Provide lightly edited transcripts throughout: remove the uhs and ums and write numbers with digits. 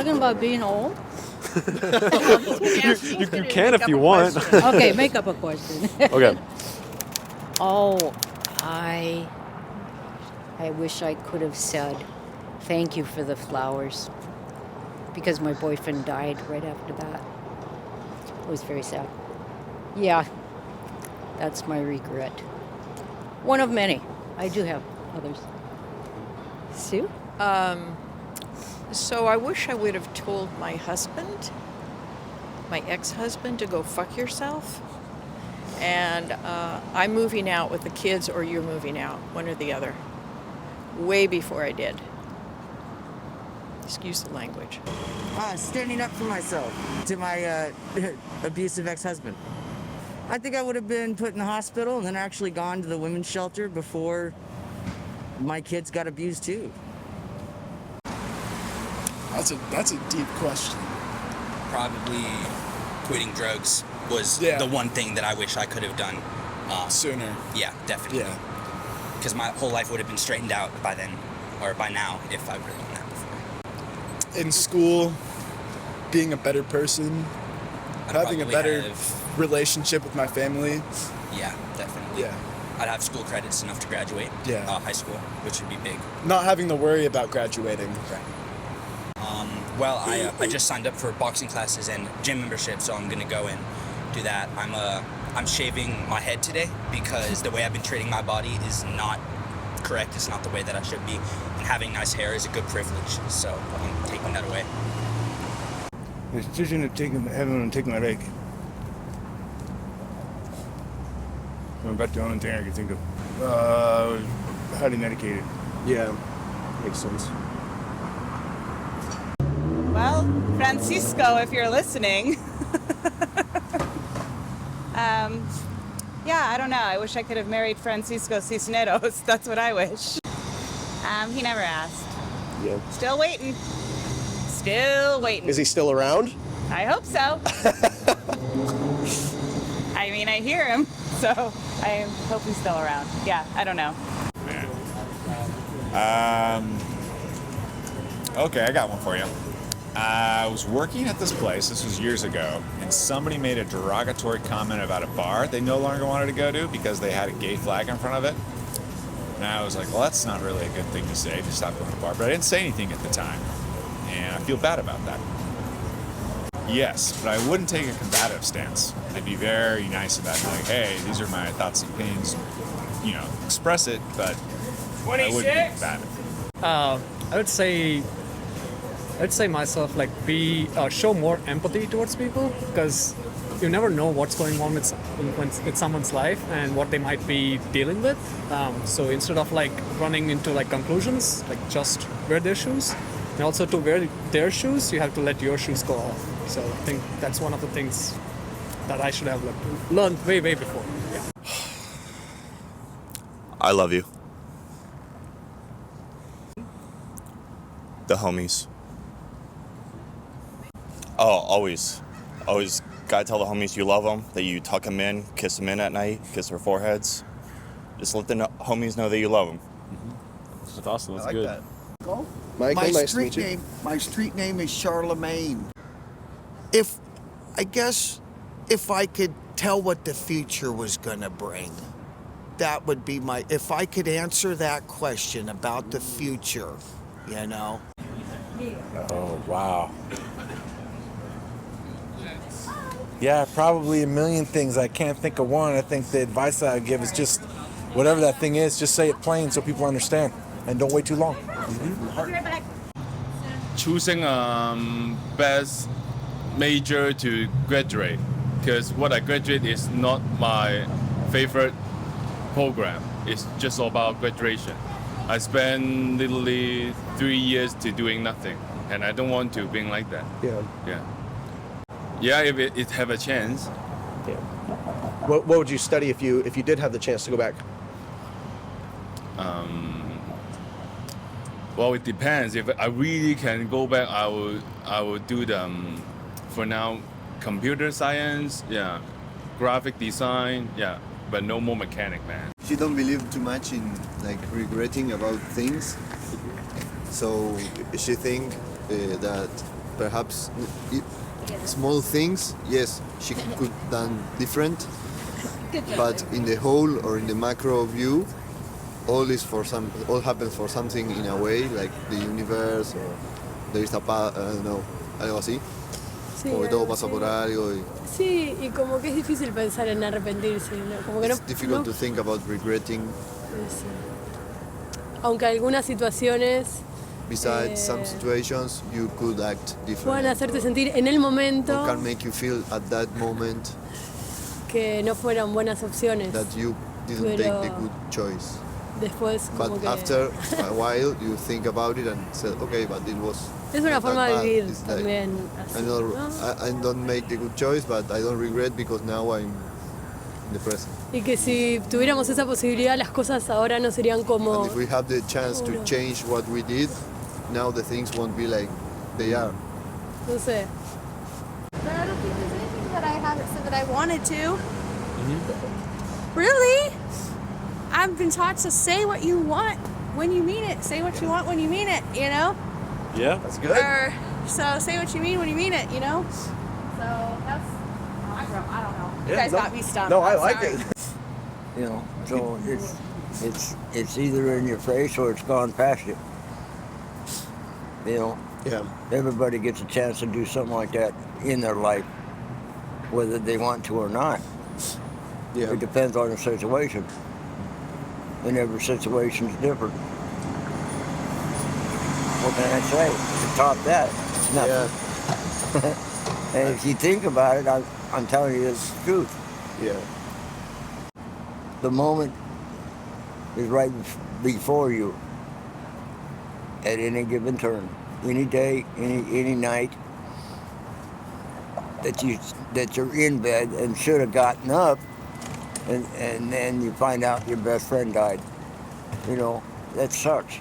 talking about being old? You can if you want. Okay, make up a question. Okay. Oh, I wish I could have said thank you for the flowers because my boyfriend died right after that. It was very sad. Yeah, that's my regret. One of many. I do have others. Sue? So I wish I would have told my husband, my ex-husband, to go fuck yourself. And I'm moving out with the kids or you're moving out, one or the other. Way before I did. Excuse the language. Standing up for myself to my abusive ex-husband. I think I would have been put in the hospital and then actually gone to the women's shelter before my kids got abused too. That's a deep question. Probably quitting drugs was the one thing that I wish I could have done Sooner. Yeah, definitely. Yeah. Because my whole life would have been straightened out by then, or by now, if I would have done that before. In school, being a better person, having a better relationship with my family. Yeah, definitely. Yeah. I'd have school credits enough to graduate. Yeah. High school, which would be big. Not having to worry about graduating. Right. Well, I just signed up for boxing classes and gym membership, so I'm gonna go and do that. I'm shaving my head today because the way I've been treating my body is not correct. It's not the way that I should be. And having nice hair is a good privilege, so I'm taking that away. The decision of having to take my leg. That's about the only thing I can think of. Highly medicated. Yeah, makes sense. Well, Francisco, if you're listening. Yeah, I don't know. I wish I could have married Francisco Cisneros. That's what I wish. He never asked. Yeah. Still waiting. Still waiting. Is he still around? I hope so. I mean, I hear him, so I hope he's still around. Yeah, I don't know. Okay, I got one for you. I was working at this place, this was years ago, and somebody made a derogatory comment about a bar they no longer wanted to go to because they had a gay flag in front of it. And I was like, well, that's not really a good thing to say, to stop going to a bar. But I didn't say anything at the time, and I feel bad about that. Yes, but I wouldn't take a combative stance. I'd be very nice about it, like, hey, these are my thoughts and opinions, express it, but I wouldn't be combative. I'd say myself, like, show more empathy towards people, because you never know what's going on with someone's life and what they might be dealing with. So instead of like running into like conclusions, like just wear their shoes. And also to wear their shoes, you have to let your shoes go off. So I think that's one of the things that I should have learned way before. Yeah. I love you. The homies. Oh, always gotta tell the homies you love them, that you tuck them in, kiss them in at night, kiss their foreheads. Just let the homies know that you love them. That's awesome. That's I like good. that. Michael, nice to meet you. My street name is Charlemagne. If I could tell what the future was gonna bring, that would be if I could answer that question about the future, Oh, wow. Yeah, probably a million things. I can't think of one. I think the advice I would give is just whatever that thing is, just say it plain so people understand. And don't wait too long. I'll be right back. Choosing best major to graduate, because what I graduate is not my favorite program. It's just about graduation. I spent literally 3 years to doing nothing, and I don't want to being like that. Yeah, if it have a chance. Yeah. What would you study if you did have the chance to go back? Well, it depends. If I really can go back, I would do for now, computer science, graphic design, but no more mechanic, man. She don't believe too much in regretting about things, so she think that perhaps small things, yes, she could done different, but in the whole or in the macro view, all happens for something in a way, like the universe or there is a path, I don't know, algo así. Sí, Como que todo algo pasa así. por algo. Sí, y como que es difícil pensar en arrepentirse, ¿no? Como que It's difficult to think about regretting. Sí. Aunque algunas situaciones Besides, some situations you could act different. puedan hacerte sentir en el Or momento can make you feel at that moment que no fueron buenas opciones. that you didn't Pero take the good choice. Después But como que after a while you think about it and said, okay, but it was es una not forma that de bad. vivir It's like, también así, ¿no? I don't make the good choice, but I don't regret because now I'm in the present. Y que si tuviéramos esa posibilidad las cosas ahora no serían como And if we have the chance to Uno. change what we did, now the things won't be like they are. no sé. But I don't think there's anything that I haven't said that I wanted to. Really? I've been taught to say what you want when you mean it. Say what you want when you mean it, you know? Yeah, that's good. Or, so say what you mean when you mean it, you know? So that's, I don't know. You guys got me stumped. No, I I'm like sorry. it. You know, so it's either in your face or it's gone past you. You know, Yeah. everybody gets a chance to do something like that in their life, whether they want to or not. Yeah. It depends on the situation, and every situation's different. What can I say? To top that, it's nothing. And if you think about it, I'm telling you the truth. Yeah. The moment is right before you at any given turn, any day, any night that you're in bed and should have gotten up, and then you find out your best friend died. You know, that sucks,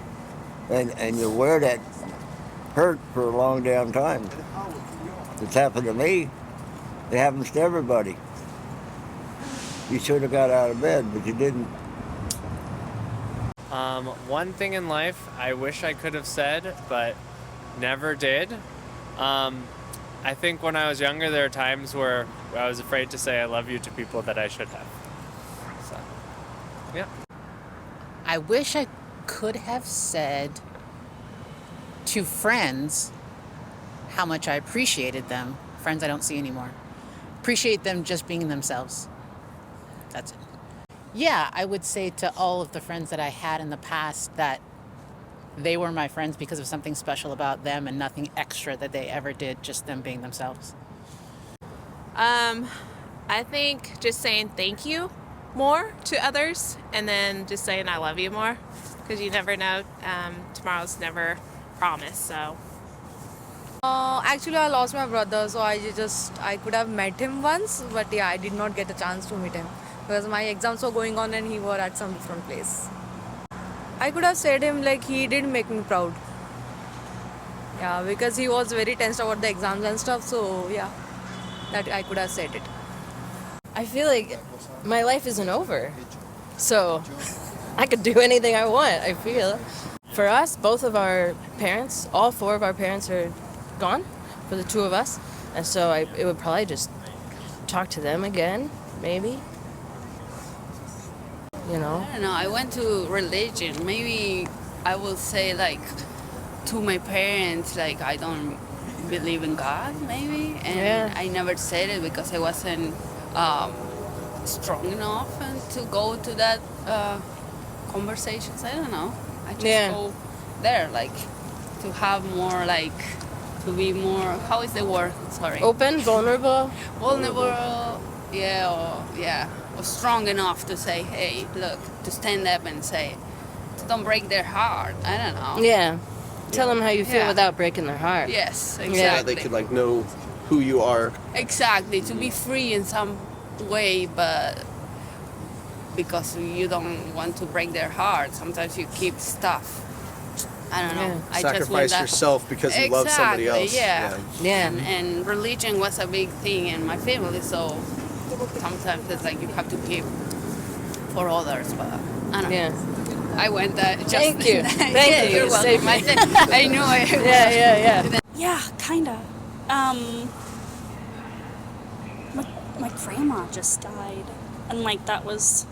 and you wear that hurt for a long damn time. It's happened to me. It happens to everybody. You should have got out of bed, but you didn't. One thing in life I wish I could have said, but never did. I think when I was younger, there are times where I was afraid to say I love you to people that I should have. So, yeah. I wish I could have said to friends how much I appreciated them. Friends I don't see anymore. Appreciate them just being themselves. That's it. Yeah, I would say to all of the friends that I had in the past that they were my friends because of something special about them and nothing extra that they ever did, just them being themselves. I think just saying thank you more to others and then just saying I love you more because you never know. Tomorrow's never promised, so. Actually, I lost my brother, so I could have met him once, but yeah, I did not get a chance to meet him because my exams were going on and he were at some different place. I could have said him like he did make me proud. Yeah, because he was very tensed about the exams and stuff, so yeah, that I could have said it. I feel like my life isn't over, so I could do anything I want, I feel. For us, both of our parents, all four of our parents are gone for the two of us, and so it would probably just talk to them again, maybe. You know? I don't know. I went to religion. Maybe I will say like to my parents, like I don't believe in God, maybe, and Yeah. I never said it because I wasn't strong enough and to go to that conversations. I don't know. I just Yeah. go there, like to have more, like to be more. How is the word? Sorry. Open, vulnerable. Vulnerable. Yeah. Or strong enough to say, hey, look, to stand up and say, to don't break their heart. I don't know. Yeah. Tell them how you feel Yeah. without breaking their heart. Yes, Yeah, exactly. they could like know who you are. Exactly, to be free in some way, but because you don't want to break their heart, sometimes you keep stuff. I don't know. Yeah. I just went Sacrifice that- yourself because you love somebody else. Yeah. Yeah. And religion was a big thing in my family, so sometimes it's like you have to give for others, but I don't know. I went that. Just Thank you. Thank Yeah, you. you're welcome. I knew it. Yeah. Yeah, kinda. My grandma just died, and like that was.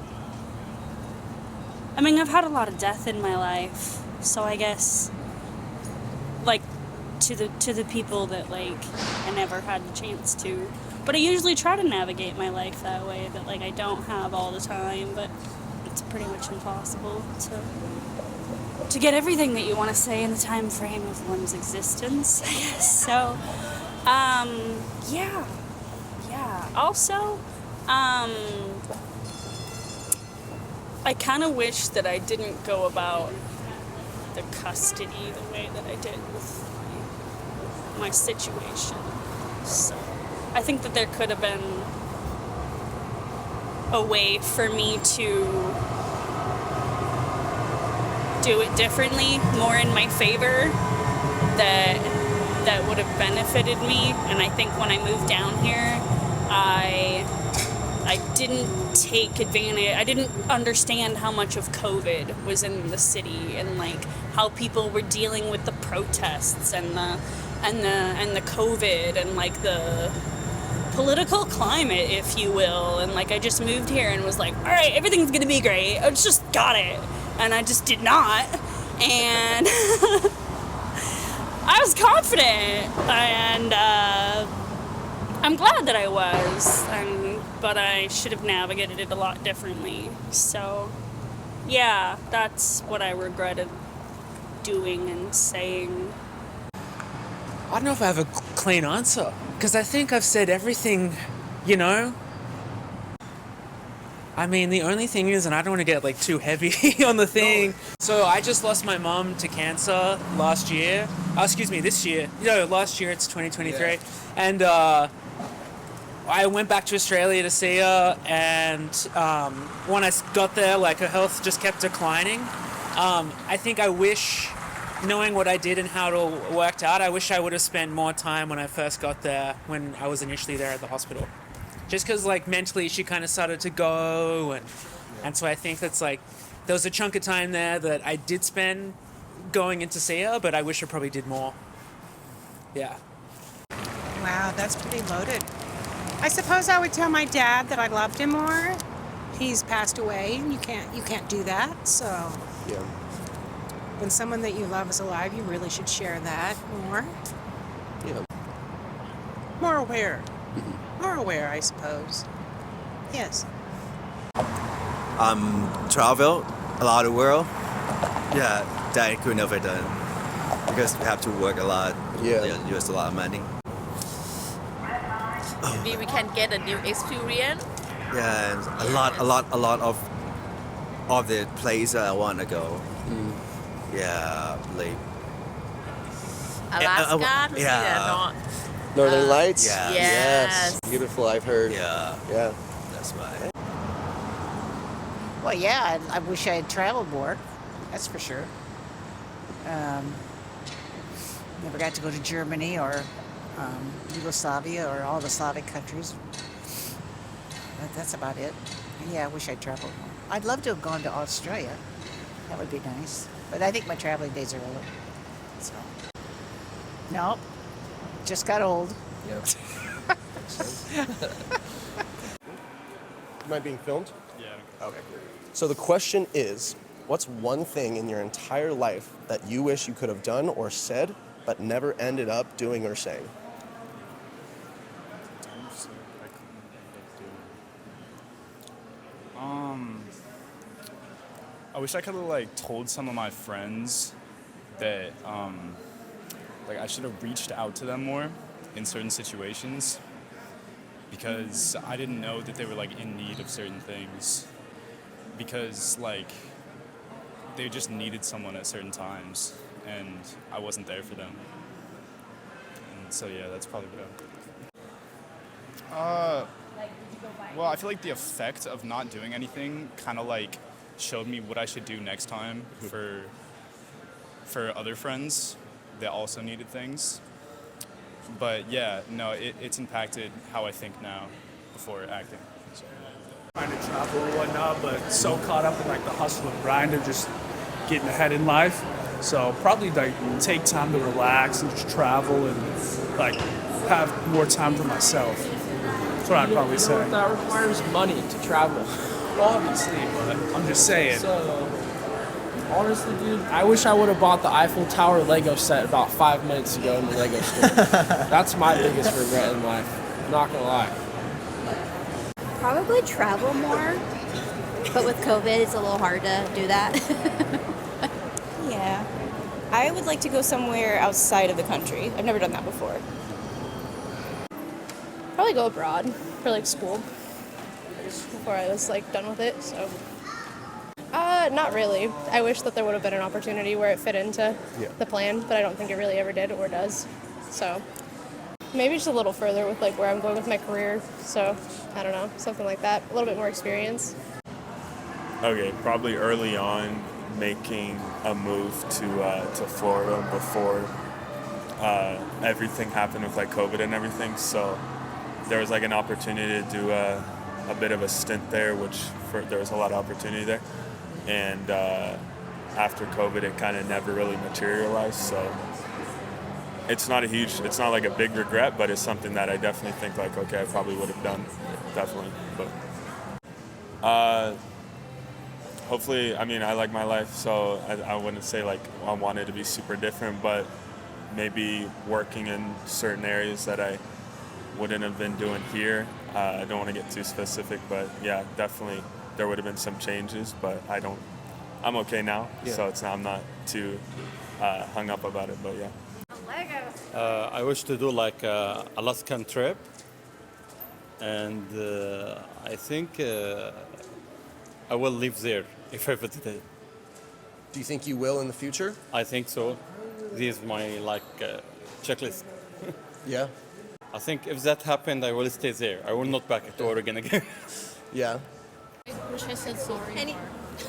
I mean, I've had a lot of death in my life, so I guess, like, to the people that like I never had the chance to. But I usually try to navigate my life that way. That like I don't have all the time, but it's pretty much impossible to get everything that you want to say in the time frame of one's existence, I guess. So, yeah. Also, I kind of wish that I didn't go about the custody the way that I did with my situation. So, I think that there could have been a way for me to do it differently, more in my favor, that would have benefited me. And I think when I moved down here, I didn't take advantage. I didn't understand how much of COVID was in the city, and like how people were dealing with the protests and the COVID and like the political climate, if you will. And like I just moved here and was like, all right, everything's gonna be great. I just got it, and I just did not. And I was confident, and I'm glad that I was, but I should have navigated it a lot differently. So, yeah, that's what I regretted doing and saying. I don't know if I have a clean answer, because I think I've said everything, you know? I mean, the only thing is, and I don't want to get like too heavy on the thing. So I just lost my mum to cancer last year. This year. No, last year, it's 2023. Yeah. And I went back to Australia to see her, and when I got there, like her health just kept declining. I think I wish, knowing what I did and how it all worked out, I wish I would have spent more time when I first got there, when I was initially there at the hospital. Just because, like, mentally she kind of started to go, and so I think that's, like, there was a chunk of time there that I did spend going in to see her, but I wish I probably did more. Yeah. Wow, that's pretty loaded. I suppose I would tell my dad that I loved him more. He's passed away, and you can't do that, so... Yeah. When someone that you love is alive, you really should share that more. Yeah. More aware. More aware, I suppose. Yes. Travel a lot of world. Yeah, that I could never done because we have to work a lot. Yeah, use a lot of money. Maybe we can get a new experience. Yeah, and a lot of the places I want to go. Yeah, like Alaska. To see that Northern Lights? Yeah. Yes. Beautiful, I've heard. Yeah. Yeah. That's right. Well, yeah, I wish I had traveled more. That's for sure. Never got to go to Germany or Yugoslavia or all the Slavic countries. But that's about it. Yeah, I wish I'd traveled more. I'd love to have gone to Australia. That would be nice. But I think my traveling days are over. So. No. Just got old. Yep. Am I being filmed? Yeah. Okay. So the question is, what's one thing in your entire life that you wish you could have done or said, but never ended up doing or saying? I wish I could have like told some of my friends that like I should have reached out to them more in certain situations, because I didn't know that they were like in need of certain things, because like they just needed someone at certain times and I wasn't there for them. And so yeah, that's probably what well, I feel like the effect of not doing anything kind of like showed me what I should do next time for other friends that also needed things. But yeah, no, it's impacted how I think now before acting. So. Trying to travel and whatnot, but so caught up in like the hustle and grind of just getting ahead in life. So probably like take time to relax and just travel and like have more time for myself. That's what I'd probably say. That requires money to travel. Well, obviously, but I'm just saying. So, honestly, dude, I wish I would have bought the Eiffel Tower Lego set about 5 minutes ago in the Lego store. That's my biggest regret in life. I'm not gonna lie. Probably travel more, but with COVID, it's a little hard to do that. Yeah. I would like to go somewhere outside of the country. I've never done that before. Probably go abroad for like school before I was like done with it. So, not really. I wish that there would have been an opportunity where it fit into the plan, but I don't think it really ever did or does. So, maybe just a little further with like where I'm going with my career. So, I don't know, something like that. A little bit more experience. Okay, probably early on, making a move to Florida before everything happened with like COVID and everything. So there was like an opportunity to do a bit of a stint there, there was a lot of opportunity there. And after COVID, it kind of never really materialized. So it's not like a big regret, but it's something that I definitely think like, okay, I probably would have done, definitely. But hopefully, I mean, I like my life, so I wouldn't say like I want it to be super different, but maybe working in certain areas that I wouldn't have been doing here. I don't want to get too specific, but yeah, definitely there would have been some changes, but I'm okay now, so I'm not too hung up about it, but yeah. I wish to do like a Alaskan trip, and I think I will live there if I visit it. Do you think you will in the future? I think so. This is my checklist. Yeah. I think if that happened, I will stay there. I will not back to Oregon again. Yeah. I wish I said sorry more.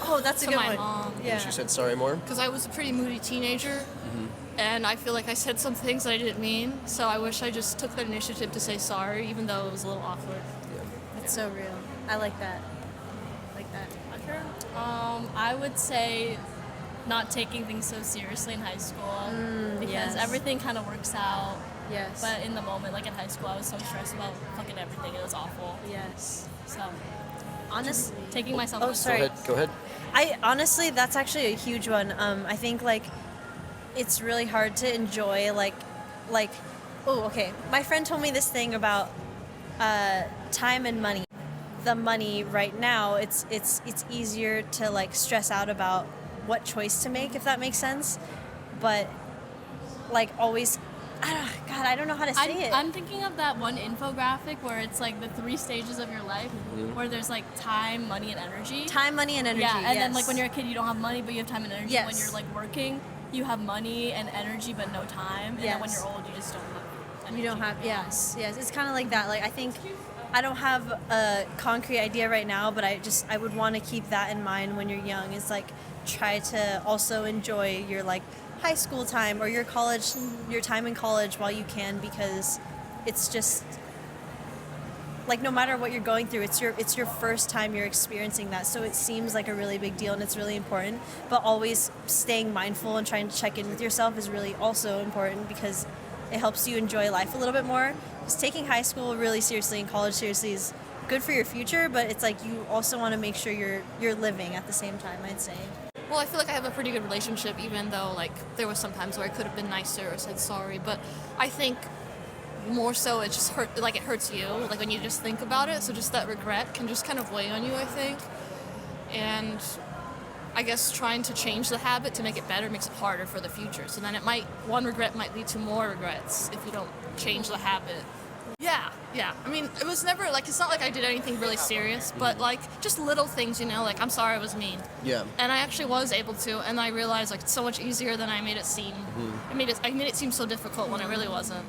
Oh, that's a to good my one. mom. You said sorry more? Because I was a pretty moody teenager, and I feel like I said some things that I didn't mean. So I wish I just took that initiative to say sorry, even though it was a little awkward. That's so real. I like that. I would say not taking things so seriously in high school because yes. everything kind of works out. Yes. But in the moment, like in high school, I was so stressed about fucking everything. It was awful. Yes. So, Honestly, taking myself. Oh, sorry. Go ahead. I honestly, that's actually a huge one. I think like it's really hard to enjoy like. Oh, okay. My friend told me this thing about time and money. The money right now, it's easier to like stress out about what choice to make, if that makes sense. But like always, I don't know how to say it. I'm thinking of that one infographic where it's like the 3 stages of your life, where there's like time, money, and energy. Time, money, and energy. Yeah, and then yes. like when you're a kid, you don't have money, but you have time and energy. Yes. When you're like working, you have money and energy, but no time. And then when Yes. you're old, you just don't have energy. You don't have, yes. It's kind of like that. Like I think I don't have a concrete idea right now, but I would want to keep that in mind when you're young. Is like try to also enjoy your like high school time or your time in college while you can, because it's just like no matter what you're going through, it's your first time you're experiencing that, so it seems like a really big deal and it's really important. But always staying mindful and trying to check in with yourself is really also important, because it helps you enjoy life a little bit more. Just taking high school really seriously and college seriously is good for your future, but it's like you also want to make sure you're living at the same time, I'd say. Well, I feel like I have a pretty good relationship, even though like there was some times where I could have been nicer or said sorry. But I think more so it just it hurts you, like when you just think about it. So just that regret can just kind of weigh on you, I think. And I guess trying to change the habit to make it better makes it harder for the future. So then one regret might lead to more regrets if you don't change the habit. Yeah. I mean, it was never like, it's not like I did anything really serious, but like just little things, like I'm sorry I was mean. Yeah. And I actually was able to, and I realized like it's so much easier than I made it seem. I made it seem so difficult when it really wasn't.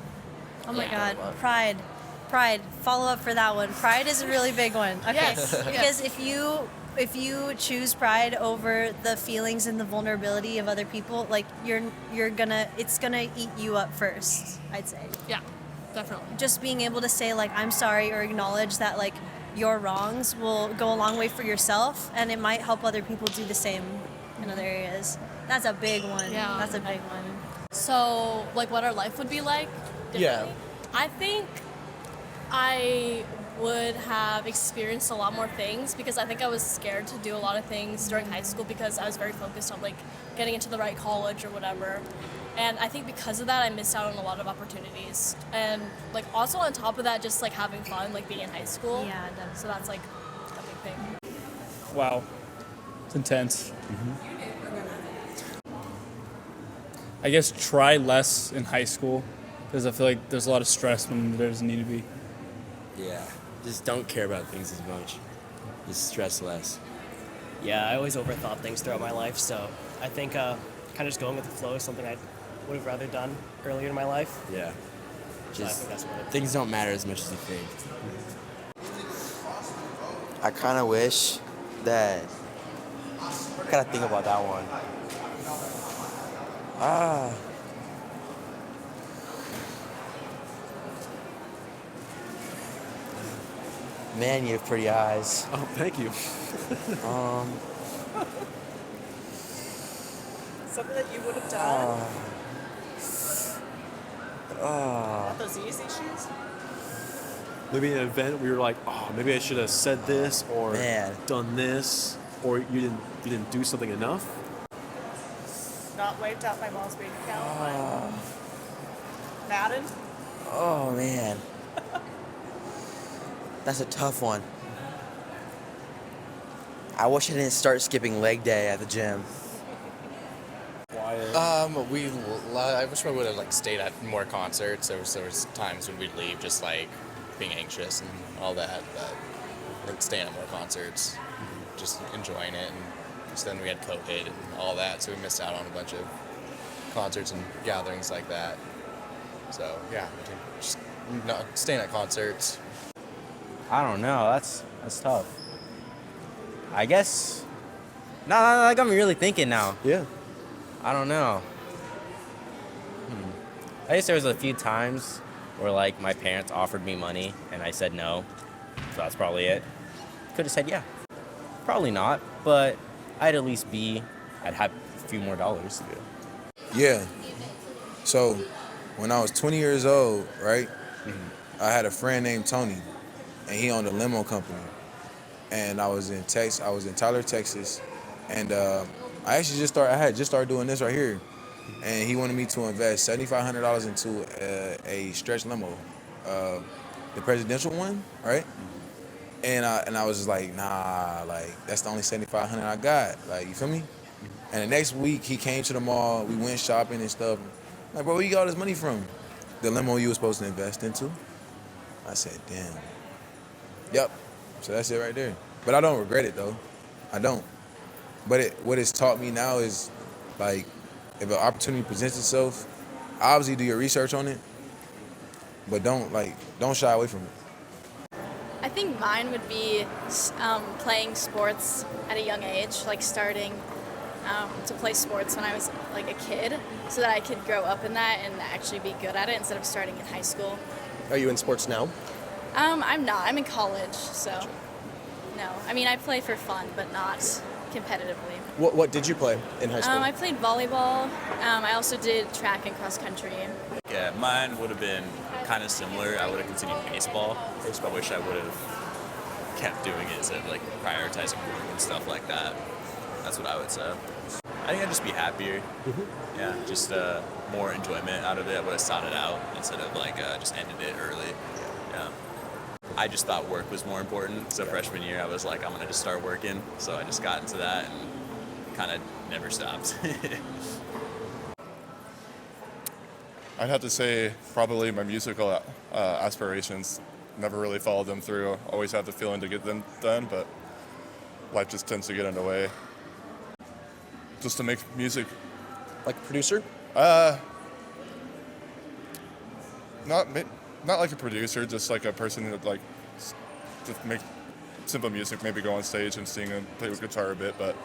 Oh my God, pride. Follow up for that one. Pride is a really big one. Okay. Yes. Because if you choose pride over the feelings and the vulnerability of other people, like it's gonna eat you up first, I'd say. Yeah, definitely. Just being able to say like I'm sorry or acknowledge that like your wrongs will go a long way for yourself, and it might help other people do the same in other areas. That's a big one. Yeah. That's a big one. So, like, what our life would be like? Yeah. I think I would have experienced a lot more things because I think I was scared to do a lot of things during high school because I was very focused on like getting into the right college or whatever. And I think because of that, I missed out on a lot of opportunities. And like also on top of that, just like having fun, like being in high school. Yeah, definitely. So that's like a big thing. Wow. It's intense. I guess try less in high school because I feel like there's a lot of stress when there doesn't need to be. Yeah, just don't care about things as much. Just stress less. Yeah, I always overthought things throughout my life, so I think kind of just going with the flow is something I would have rather done earlier in my life. Yeah. So I Just think that's what it things don't matter as much as you think. I kind of wish that. I gotta think about that one. Man, you have pretty eyes. Oh, thank you. Something that you would have done. Oh. Those easy shoes. Maybe an event where you're like, oh, maybe I should have said this or Man. done this, or you didn't do something enough. Not wiped out my mom's bank account. Madden. Oh man. That's a tough one. I wish I didn't start skipping leg day at the gym. I wish I would have like stayed at more concerts. There was times when we'd leave just like being anxious and all that, but like staying at more concerts, just enjoying it. And just then we had COVID and all that, so we missed out on a bunch of concerts and gatherings like that. So yeah, just staying at concerts. I don't know. That's tough. I guess. No, that got me really thinking now. Yeah. I don't know. I guess there was a few times where like my parents offered me money and I said no. So that's probably it. Could have said yeah. Probably not, but I'd at least I'd have a few more dollars. Yeah. So when I was 20 years old, right, I had a friend named Tony, and he owned a limo company. And I was in Tyler, Texas, and I had just started doing this right here, and he wanted me to invest $7,500 into a stretch limo, the presidential one, right? And I was just like, nah, like that's the only $7,500 I got, like you feel me? And the next week he came to the mall, we went shopping and stuff. Like, bro, where you got all this money from? The limo you were supposed to invest into. I said, damn. Yep. So that's it right there. But I don't regret it though. I don't. But what it's taught me now is, like, if an opportunity presents itself, obviously do your research on it, but don't shy away from it. I think mine would be playing sports at a young age, like starting to play sports when I was like a kid, so that I could grow up in that and actually be good at it instead of starting in high school. Are you in sports now? I'm not. I'm in college, so no. I mean, I play for fun, but not competitively. What did you play in high school? I played volleyball. I also did track and cross country. Yeah, mine would have been kind of similar. I would have continued baseball. I wish I would have kept doing it instead of like prioritizing work and stuff like that. That's what I would say. I think I'd just be happier. Yeah, just more enjoyment out of it. I would have sought it out instead of like just ended it early. Yeah. I just thought work was more important. So freshman year, I was like, I'm gonna just start working. So I just got into that and kind of never stopped. I'd have to say probably my musical aspirations. Never really followed them through. Always had the feeling to get them done, but life just tends to get in the way. Just to make music. Like a producer? Not like a producer, just like a person that like to make simple music, maybe go on stage and sing and play with guitar a bit, but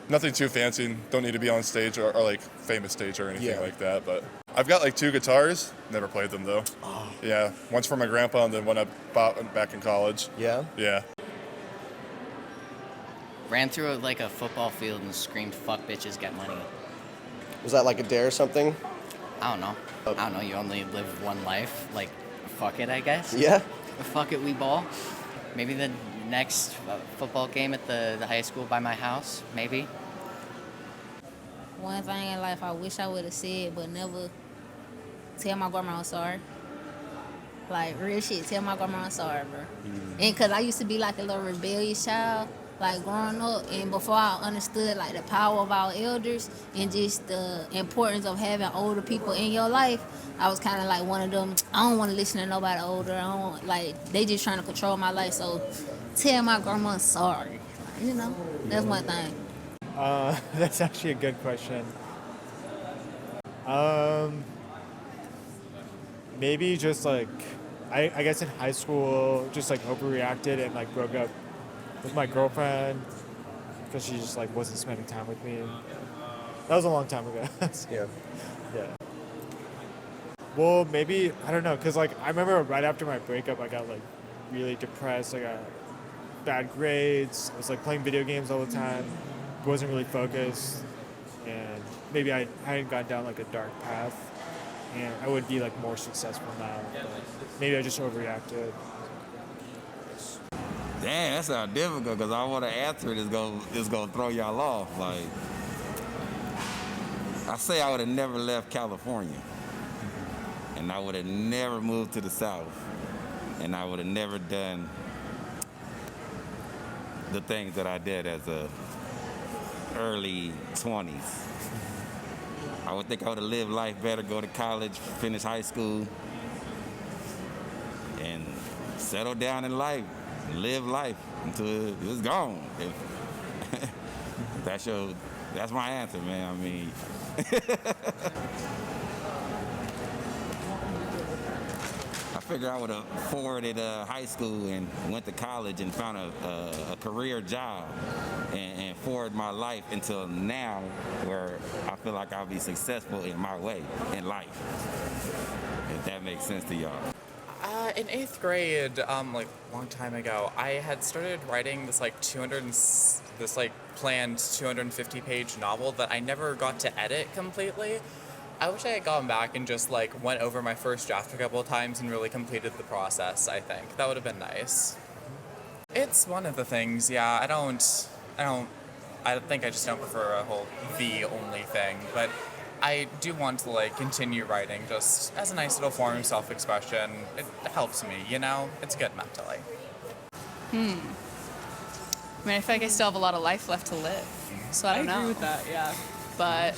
nothing too fancy. Don't need to be on stage or like famous stage or anything like that. But I've got like 2 guitars, never played them though. Oh. Yeah, one's for my grandpa and then one I bought back in college. Yeah? Yeah. ran through like a football field and screamed, "Fuck bitches, get money." Was that like a dare or something? I don't know. I don't know. You only live one life. Like, fuck it, I guess. Yeah. Fuck it, we ball. Maybe the next football game at the high school by my house. Maybe. One thing in life I wish I would have said, but never tell my grandma I'm sorry. Like, real shit, tell my grandma I'm sorry, bro. And because I used to be like a little rebellious child, like growing up, and before I understood like the power of our elders and just the importance of having older people in your life, I was kind of like one of them, I don't want to listen to nobody older. I don't want, like, they just trying to control my life. So tell my grandma I'm sorry. You know, that's one thing. That's actually a good question. Maybe just like, I guess in high school, just like overreacted and like broke up with my girlfriend because she just like wasn't spending time with me. That was a long time ago. Yeah. Yeah. Well, maybe, I don't know, because like I remember right after my breakup, I got like really depressed. I got bad grades. I was like playing video games all the time. Wasn't really focused, and maybe I hadn't gone down like a dark path, and I would be like more successful now. But maybe I just overreacted. Damn, that sounds difficult because I want to answer it. It's gonna throw y'all off. Like, I say I would have never left California, and I would have never moved to the South, and I would have never done the things that I did as a early 20s. I would think I would have lived life better, go to college, finish high school, and settle down in life, and live life until it's gone. That's my answer, man. I mean, I figure I would have forwarded high school and went to college and found a career job and forward my life until now, where I feel like I'll be successful in my way in life. If that makes sense to y'all. In 8th grade, like a long time ago, I had started writing this planned 250-page novel that I never got to edit completely. I wish I had gone back and just like went over my first draft a couple of times and really completed the process. I think that would have been nice. It's one of the things. Yeah, I think I just don't prefer a whole the only thing, but I do want to like continue writing just as a nice little form of self-expression. It helps me, you know? It's good mentally. I mean, I feel like I still have a lot of life left to live, so I don't know. I agree with that, yeah. But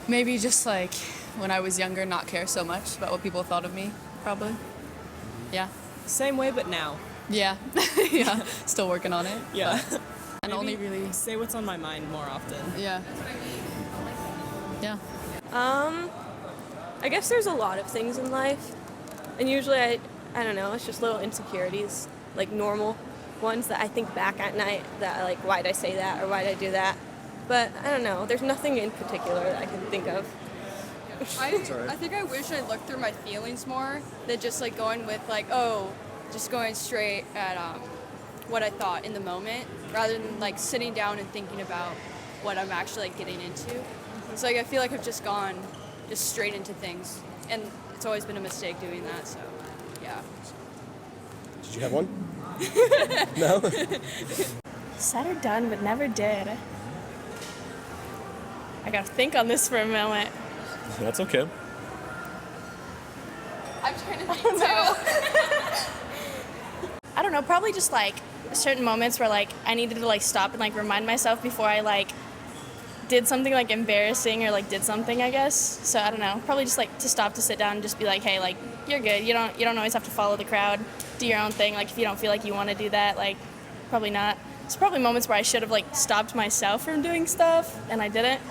maybe just like when I was younger, not care so much about what people thought of me, probably. Yeah. Same way, but now. Yeah. Yeah. Still working on it. Yeah. But, and only really say what's on my mind more often. Yeah. Yeah. I guess there's a lot of things in life, and usually I don't know, it's just little insecurities, like normal ones that I think back at night that like, why'd I say that or why'd I do that? But I don't know, there's nothing in particular that I can think of. I think I wish I looked through my feelings more than just like going with like, just going straight at what I thought in the moment, rather than like sitting down and thinking about what I'm actually like getting into. So like I feel like I've just gone just straight into things, and it's always been a mistake doing that. So yeah. Did you have one? No? Said or done, but never did. I gotta think on this for a moment. That's okay. I'm trying to think too. I don't know, probably just like certain moments where like I needed to like stop and like remind myself before I like did something like embarrassing or like did something, I guess. So I don't know, probably just like to stop, to sit down and just be like, hey, like you're good. You don't always have to follow the crowd. Do your own thing. Like if you don't feel like you want to do that, like probably not. It's probably moments where I should have like stopped myself from doing stuff and I didn't.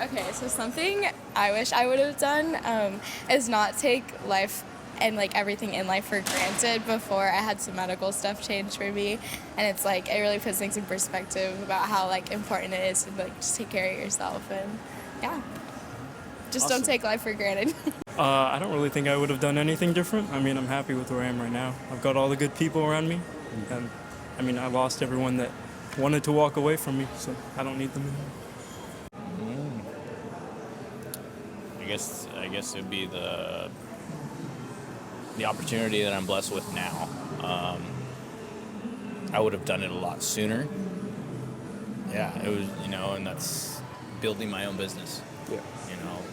Okay, so something I wish I would have done is not take life and like everything in life for granted before I had some medical stuff change for me, and it's like it really puts things in perspective about how like important it is to like just take care of yourself, and yeah, just don't take life for granted. I don't really think I would have done anything different. I mean, I'm happy with where I am right now. I've got all the good people around me, and I mean, I lost everyone that wanted to walk away from me, so I don't need them anymore. I guess it'd be the opportunity that I'm blessed with now. I would have done it a lot sooner. Yeah, it was, and that's building my own business. Yeah.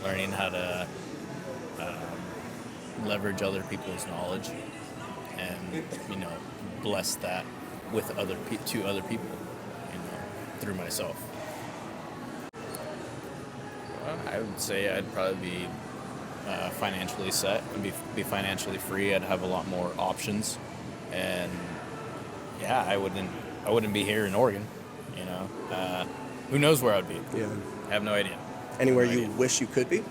Learning how to leverage other people's knowledge and, bless that with to other people, through myself. I would say I'd probably be financially set and be financially free. I'd have a lot more options, and yeah, I wouldn't be here in Oregon. Who knows where I'd be? Yeah, I have no idea. Anywhere you wish you could be?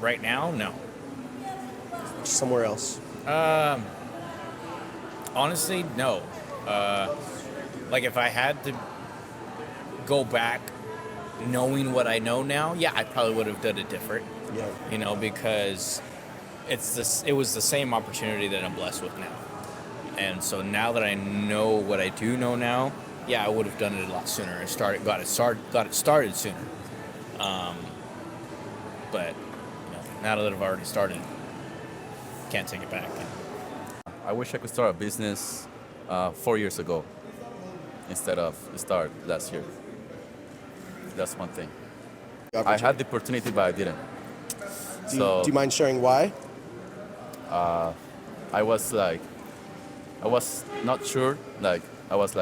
Right now, no. Somewhere else. Honestly, no. Like if I had to go back knowing what I know now, yeah, I probably would have done it different. Yeah. Because it was the same opportunity that I'm blessed with now. And so now that I know what I do know now, yeah, I would have done it a lot sooner. Got it started sooner. But now that I've already started, can't take it back. I wish I could start a business 4 years ago instead of start last year. That's one thing. I had the opportunity, but I didn't. Do you mind sharing why? I was not sure. I was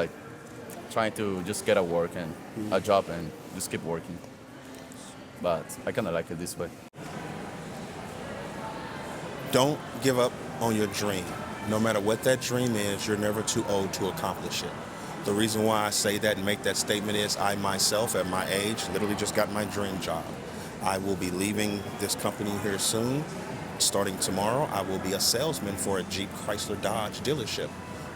trying to just get a work and a job and just keep working. But I kind of like it this way. Don't give up on your dream. No matter what that dream is, you're never too old to accomplish it. The reason why I say that and make that statement is I myself, at my age, literally just got my dream job. I will be leaving this company here soon. Starting tomorrow, I will be a salesman for a Jeep Chrysler Dodge dealership,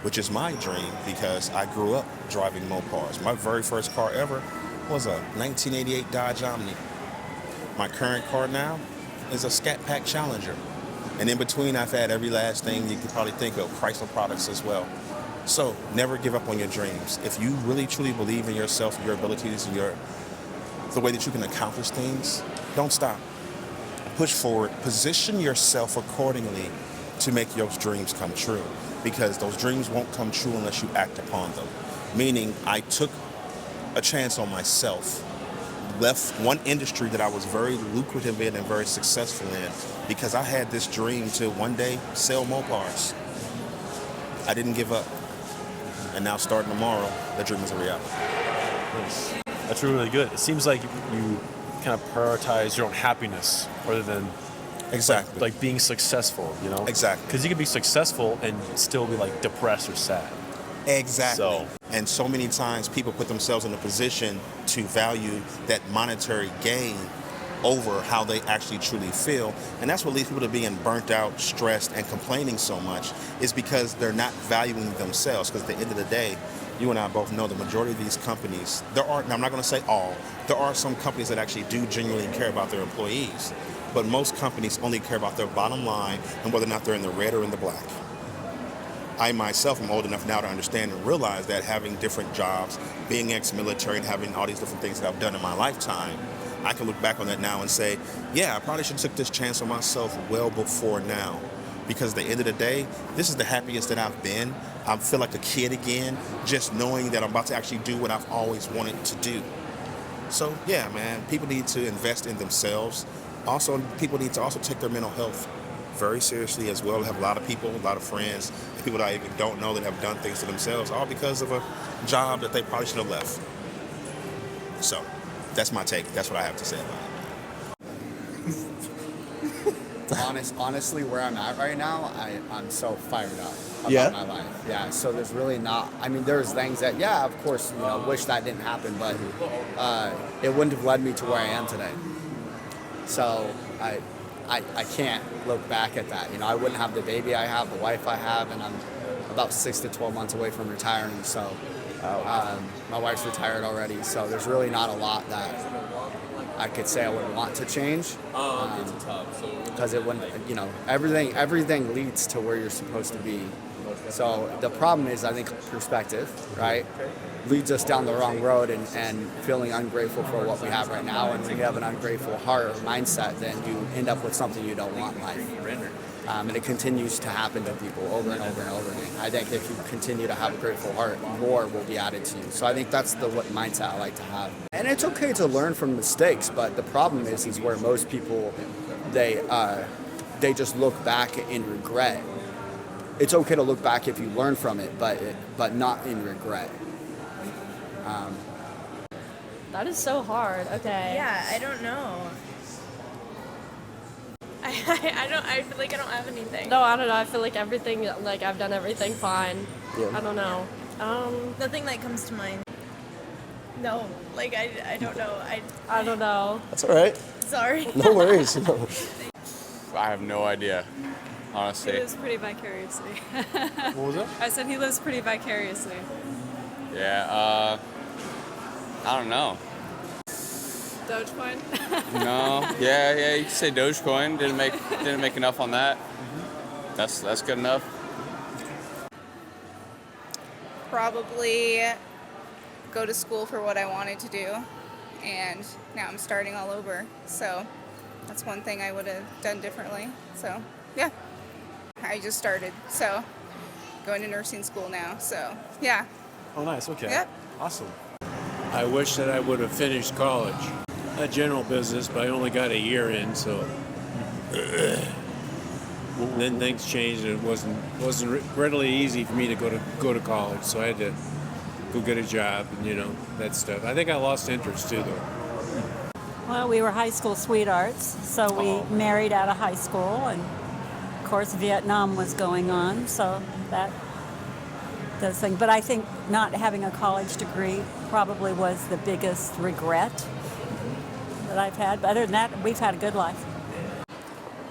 which is my dream because I grew up driving Mopars. My very first car ever was a 1988 Dodge Omni. My current car now is a Scat Pack Challenger. And in between, I've had every last thing you could probably think of, Chrysler products as well. So never give up on your dreams. If you really truly believe in yourself, your abilities, and the way that you can accomplish things, don't stop. Push forward. Position yourself accordingly to make your dreams come true, because those dreams won't come true unless you act upon them. Meaning, I took a chance on myself, left one industry that I was very lucrative in and very successful in because I had this dream to one day sell Mopars. I didn't give up. And now starting tomorrow, the dream is a reality. That's really good. It seems like you kind of prioritize your own happiness rather than exactly like being successful, Exactly. Because you can be successful and still be depressed or sad. Exactly. And so many times people put themselves in a position to value that monetary gain over how they actually truly feel. And that's what leads people to being burnt out, stressed, and complaining so much, is because they're not valuing themselves. Because at the end of the day, you and I both know the majority of these companies, now I'm not going to say all, there are some companies that actually do genuinely care about their employees. But most companies only care about their bottom line and whether or not they're in the red or in the black. I myself am old enough now to understand and realize that having different jobs, being ex-military, and having all these different things that I've done in my lifetime, I can look back on that now and say, yeah, I probably should have took this chance on myself well before now. Because at the end of the day, this is the happiest that I've been. I feel like a kid again, just knowing that I'm about to actually do what I've always wanted to do. So yeah, man, people need to invest in themselves. Also, people need to also take their mental health very seriously as well. I have a lot of people, a lot of friends, people that I even don't know that have done things to themselves, all because of a job that they probably should have left. So that's my take. That's what I have to say about it. Honestly, where I'm at right now, I'm so fired up Yeah? about my life. Yeah, so there's really not, there's things that, yeah, of course, wish that didn't happen, but it wouldn't have led me to where I am today. So I can't look back at that. I wouldn't have the baby I have, the wife I have, and I'm about 6 to 12 months away from retiring. So my wife's retired already. So there's really not a lot that I could say I would want to change. It's a tough. So Because it wouldn't, everything leads to where you're supposed to be. So the problem is, I think, perspective, right, leads us down the wrong road and feeling ungrateful for what we have right now. And when you have an ungrateful heart or mindset, then you end up with something you don't want in life. And it continues to happen to people over and over and over again. I think if you continue to have a grateful heart, more will be added to you. So I think that's what mindset I like to have. And it's okay to learn from mistakes, but the problem is where most people, they just look back in regret. It's okay to look back if you learn from it, but not in regret. That is so hard. Okay. Yeah, I don't know. I feel like I don't have anything. No, I don't know. I feel like everything, like I've done everything fine. Yeah. I don't know. Nothing that comes to mind. No, like I don't know. I don't know. That's all right. Sorry. No worries. No. I have no idea, He honestly. lives pretty vicariously. What was that? I said he lives pretty vicariously. Yeah, I don't know. Dogecoin? No. Yeah, you could say Dogecoin. Didn't make enough on that. That's good enough. Probably go to school for what I wanted to do, and now I'm starting all over. So that's one thing I would have done differently. So yeah, I just started. So going to nursing school now. So yeah. Oh, nice. Okay. Yep. Awesome. I wish that I would have finished college. A general business, but I only got a year in, so then things changed, and it wasn't readily easy for me to go to college. So I had to go get a job, and that stuff. I think I lost interest too, though. Well, we were high school sweethearts, so we married out of high school, and of course Vietnam was going on, so that does thing. But I think not having a college degree probably was the biggest regret that I've had. But other than that, we've had a good life.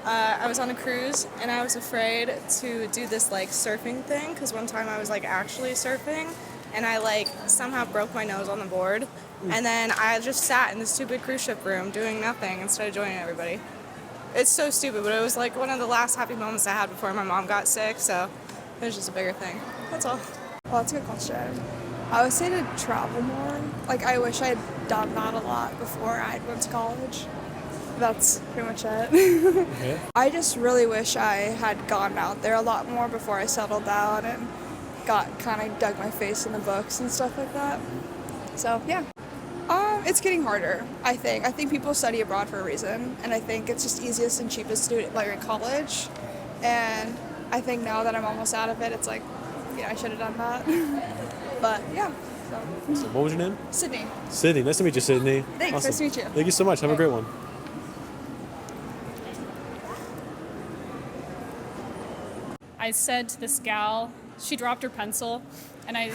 I was on a cruise and I was afraid to do this surfing thing because one time I was actually surfing and I somehow broke my nose on the board, and then I just sat in the stupid cruise ship room doing nothing instead of joining everybody. It's so stupid, but it was one of the last happy moments I had before my mom got sick, so it was just a bigger thing. That's all. Well, that's a good question. I would say to travel more. I wish I had done that a lot before I went to college. That's pretty much it. Okay. I just really wish I had gone out there a lot more before I settled down and dug my face in the books and stuff like that. So, yeah. It's getting harder, I think. I think people study abroad for a reason, and I think it's just easiest and cheapest to do it in college. And I think now that I'm almost out of it, it's I should have done that. But yeah. So. What was your name? Sydney. Sydney. Nice to meet you, Sydney. Thanks. Awesome. Nice to meet you. Thank you so much. Have a great one. I said to this gal, she dropped her pencil, and I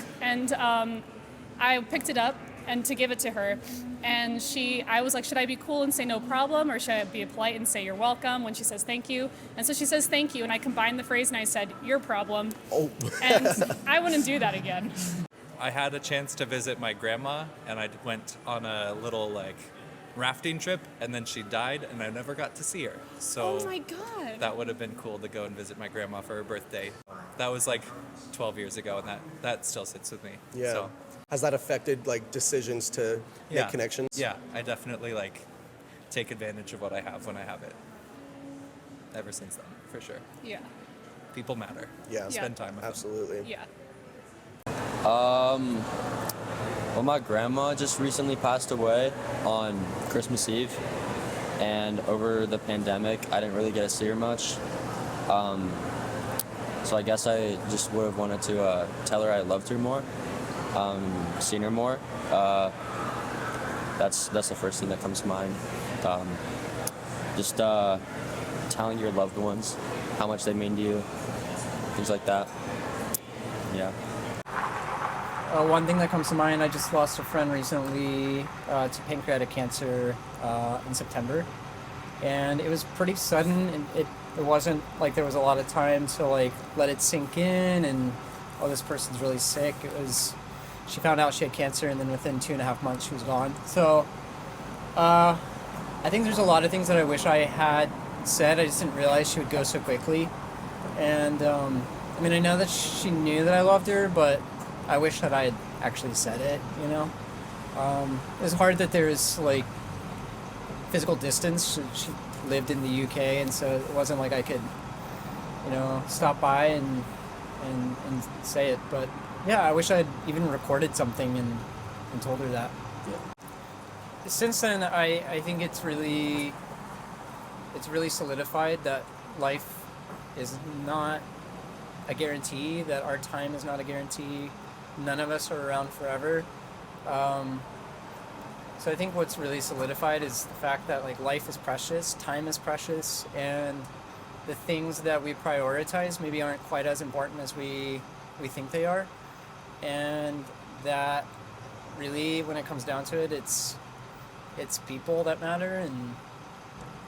picked it up and to give it to her, and I was like, should I be cool and say no problem, or should I be polite and say you're welcome when she says thank you? And so she says thank you, and I combined the phrase and I said your problem. Oh. And I wouldn't do that again. I had a chance to visit my grandma, and I went on a little rafting trip, and then she died, and I never got to see her. So Oh my God. that would have been cool to go and visit my grandma for her birthday. That was 12 years ago, and that still sits with me. Yeah. So, Has that affected decisions to make connections? Yeah, I definitely take advantage of what I have when I have it. Ever since then, for sure. Yeah. People matter. Yeah. Spend time with them. Absolutely. Yeah. Well, my grandma just recently passed away on Christmas Eve, and over the pandemic, I didn't really get to see her much. So I guess I just would have wanted to tell her I loved her more, seen her more. That's the first thing that comes to mind. Just telling your loved ones how much they mean to you, things like that. Yeah. One thing that comes to mind, I just lost a friend recently to pancreatic cancer in September, and it was pretty sudden. And it wasn't there was a lot of time to let it sink in, and this person's really sick. She found out she had cancer, and then within 2.5 months she was gone. So I I think there's a lot of things that I wish I had said. I just didn't realize she would go so quickly. And I mean, I know that she knew that I loved her, but I wish that I had actually said it, you know? It's hard that there's like physical distance. She lived in the UK, and so it wasn't like I could, you know, stop by and say it. But yeah, I wish I'd even recorded something and told her that. Since then, I think it's really solidified that life is not a guarantee, that our time is not a guarantee. None of us are around forever. So I think what's really solidified is the fact that like life is precious, time is precious, and the things that we prioritize maybe aren't quite as important as we think they are. And that really, when it comes down to it, it's people that matter, and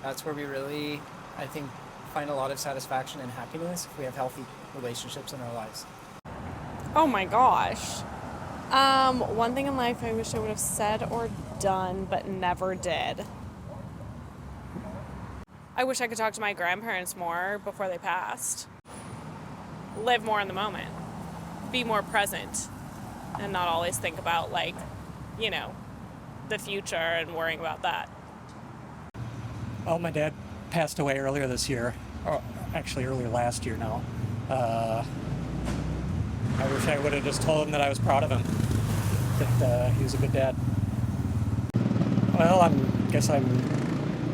that's where we really, I think, find a lot of satisfaction and happiness if we have healthy relationships in our lives. Oh my gosh. One thing in life I wish I would have said or done but never did. I wish I could talk to my grandparents more before they passed. Live more in the moment. Be more present. And not always think about, like, you know, the future and worrying about that. Well, my dad passed away earlier this year. Or actually earlier last year now. I wish I would have just told him that I was proud of him. That he was a good dad. Well, guess I'm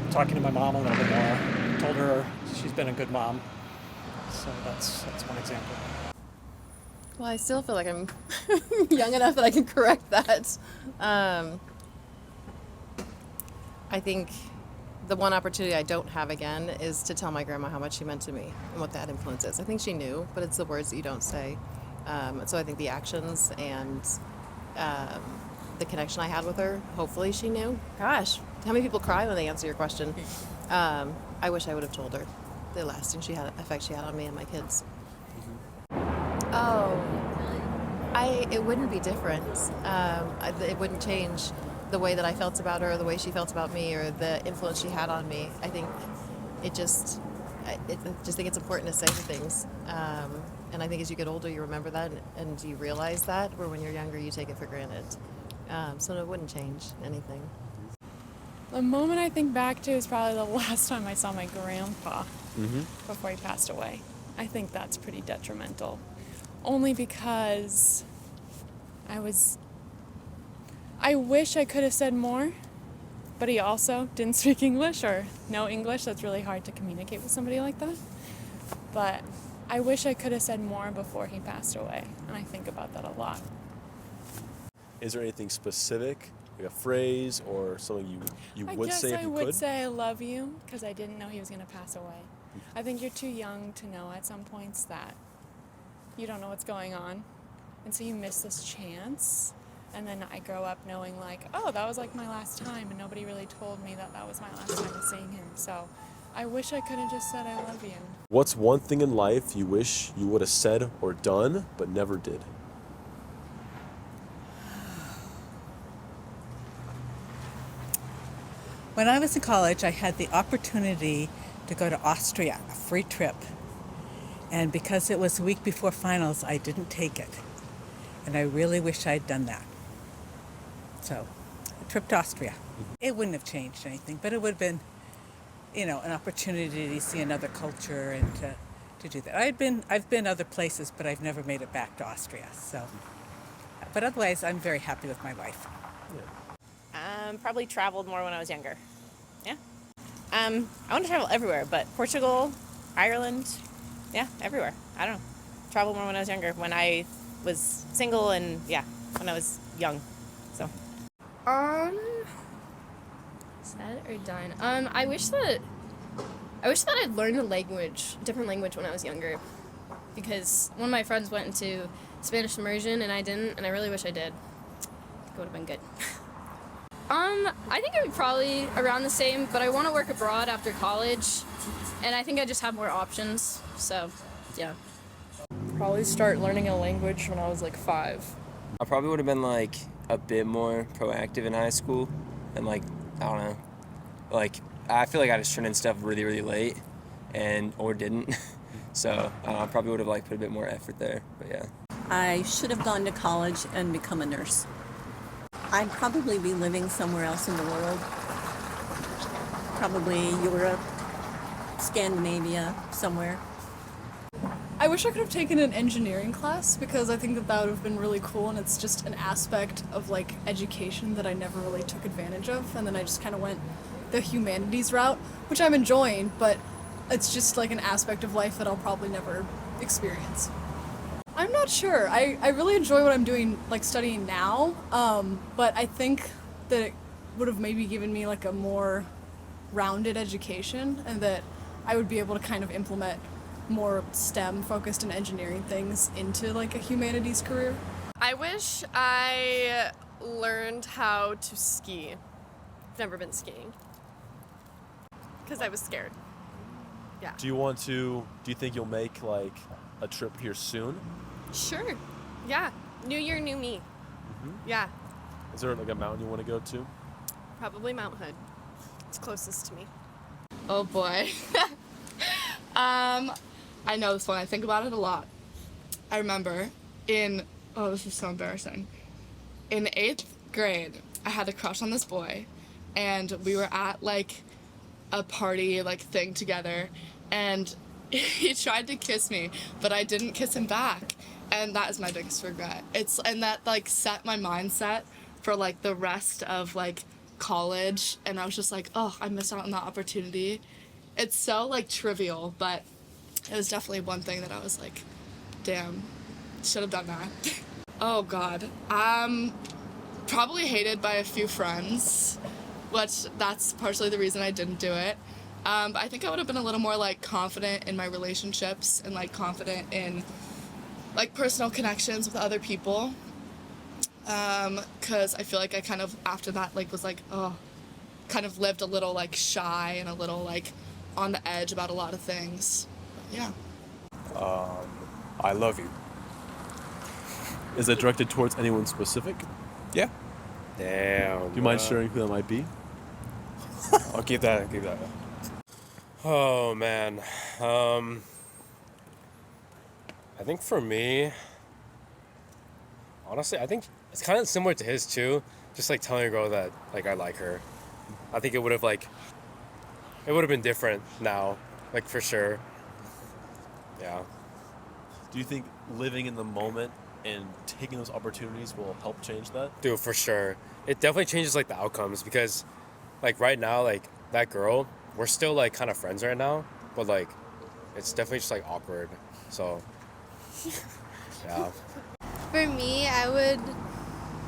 talking to my mom a little bit more. Told her she's been a good mom. So that's one example. Well, I still feel like I'm young enough that I can correct that. I think the one opportunity I don't have again is to tell my grandma how much she meant to me and what that influence is. I think she knew, but it's the words that you don't say. So I think the actions and the connection I had with her, hopefully she knew. Gosh, how many people cry when they answer your question? I wish I would have told her the lasting effect she had on me and my kids. Oh, it wouldn't be different. It wouldn't change the way that I felt about her, or the way she felt about me, or the influence she had on me. I think I just think it's important to say the things. And I think as you get older, you remember that and you realize that, where when you're younger, you take it for granted. So it wouldn't change anything. The moment I think back to is probably the last time I saw my grandpa before he passed away. I think that's pretty detrimental. Only because I wish I could have said more, but he also didn't speak English or know English. That's really hard to communicate with somebody like that. But I wish I could have said more before he passed away, and I think about that a lot. Is there anything specific, like a phrase or something you would say if you could? I would say I love you, because I didn't know he was going to pass away. I think you're too young to know at some points that you don't know what's going on, and so you miss this chance. And then I grow up knowing, like, oh, that was like my last time, and nobody really told me that was my last time of seeing him. So I wish I could have just said I love you. What's one thing in life you wish you would have said or done but never did? When I was in college, I had the opportunity to go to Austria, a free trip. And because it was the week before finals, I didn't take it. And I really wish I'd done that. So, a trip to Austria. It wouldn't have changed anything, but it would have been, an opportunity to see another culture and to do that. I've been other places, but I've never made it back to Austria. So, but otherwise, I'm very happy with my life. Probably traveled more when I was younger. Yeah. I want to travel everywhere, but Portugal, Ireland, yeah, everywhere. I don't know. Traveled more when I was younger, when I was single and, when I was young. So. Said or done? I wish that I'd learned different language when I was younger, because one of my friends went into Spanish immersion and I didn't, and I really wish I did. It would have been good. I think it would probably around the same, but I want to work abroad after college, and I think I just have more options, so, yeah. Probably start learning a language when I was like 5. I probably would have been like a bit more proactive in high school and I don't know, like I feel like I just turned in stuff really late, or didn't. So I probably would have like put a bit more effort there. But yeah. I should have gone to college and become a nurse. I'd probably be living somewhere else in the world. Probably Europe, Scandinavia, somewhere. I wish I could have taken an engineering class because I think that would have been really cool, and it's just an aspect of like education that I never really took advantage of, and then I just kind of went the humanities route, which I'm enjoying, but it's just like an aspect of life that I'll probably never experience. I'm not sure. I really enjoy what I'm doing, like studying now, but I think that it would have maybe given me like a more rounded education, and that I would be able to kind of implement more STEM focused and engineering things into like a humanities career. I wish I learned how to ski. I've never been skiing because I was scared. Yeah. Do you think you'll make like a trip here soon? Sure. Yeah. New year, new me. Mm-hmm. Yeah. Is there like a mountain you want to go to? Probably Mount Hood. It's closest to me. Oh boy. I know this one. I think about it a lot. I remember this is so embarrassing. In 8th grade, I had a crush on this boy, and we were at like a party like thing together, and he tried to kiss me, but I didn't kiss him back, and that is my biggest regret. And that like set my mindset for like the rest of like college, and I was just like, oh, I missed out on that opportunity. It's so like trivial, but it was definitely one thing that I was like, damn, should have done that. Oh God, probably hated by a few friends, which that's partially the reason I didn't do it. But I think I would have been a little more like confident in my relationships and like confident in like personal connections with other people. Cause I feel like I kind of after that like was like, oh, kind of lived a little like shy and a little like on the edge about a lot of things. But, yeah. I love you. Is it directed towards anyone specific? Yeah. Damn. Do you mind sharing who that might be? I'll keep that. Oh man. I think for me, honestly, I think it's kind of similar to his too. Just like telling a girl that like I like her. I think it would have been different now, like for sure. Yeah. Do you think living in the moment and taking those opportunities will help change that? Dude, for sure. It definitely changes like the outcomes because like right now, like that girl, we're still like kind of friends right now, but like it's definitely just like awkward. So yeah. For me, I would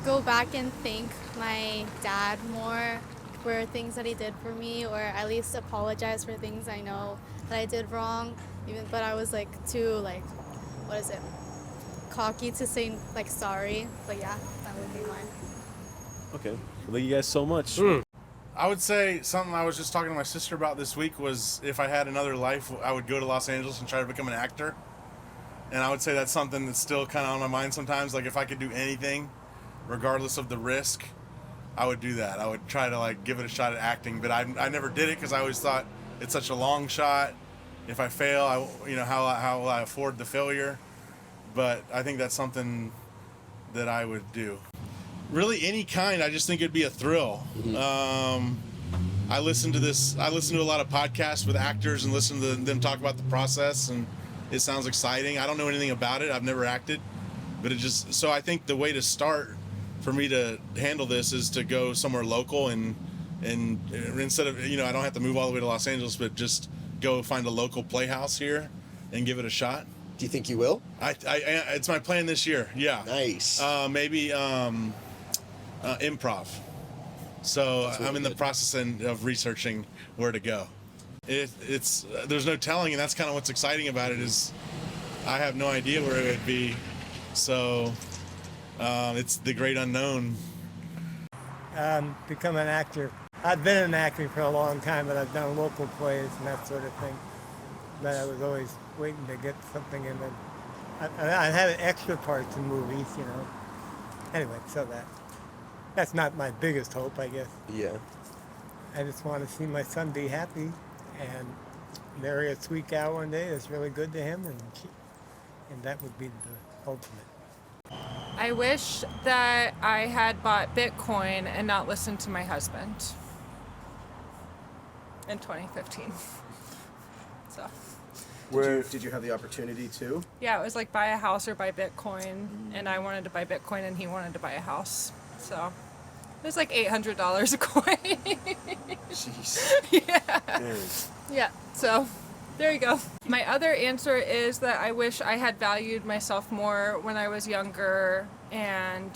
go back and thank my dad more for things that he did for me, or at least apologize for things I know that I did wrong. But I was like too cocky to say like sorry. But yeah, that would be mine. Okay. Well, thank you guys so much. I would say something I was just talking to my sister about this week was if I had another life, I would go to Los Angeles and try to become an actor. And I would say that's something that's still kind of on my mind sometimes. Like if I could do anything, regardless of the risk, I would do that. I would try to like give it a shot at acting, but I never did it because I always thought it's such a long shot. If I fail, how will I afford the failure? But I think that's something that I would do. Really, any kind. I just think it'd be a thrill. I listen to a lot of podcasts with actors and listen to them talk about the process, and it sounds exciting. I don't know anything about it. I've never acted, but so I think the way to start for me to handle this is to go somewhere local and instead of, I don't have to move all the way to Los Angeles, but just go find a local playhouse here and give it a shot. Do you think you will? It's my plan this year. Yeah. Nice. Maybe improv. So I'm in the process of researching where to go. It's there's no telling, and that's kind of what's exciting about it is I have no idea where it would be. So it's the great unknown. Become an actor. I've been in acting for a long time, but I've done local plays and that sort of thing. But I was always waiting to get something in it. I had extra parts in movies, Anyway, so that's not my biggest hope, I guess. Yeah. I just want to see my son be happy and marry a sweet gal one day that's really good to him, and that would be the ultimate. I wish that I had bought Bitcoin and not listened to my husband in 2015. So. Did you have the opportunity to? Yeah, it was like buy a house or buy Bitcoin, and I wanted to buy Bitcoin and he wanted to buy a house. So it was like $800 a coin. Jeez. Yeah. Yeah, so there you go. My other answer is that I wish I had valued myself more when I was younger and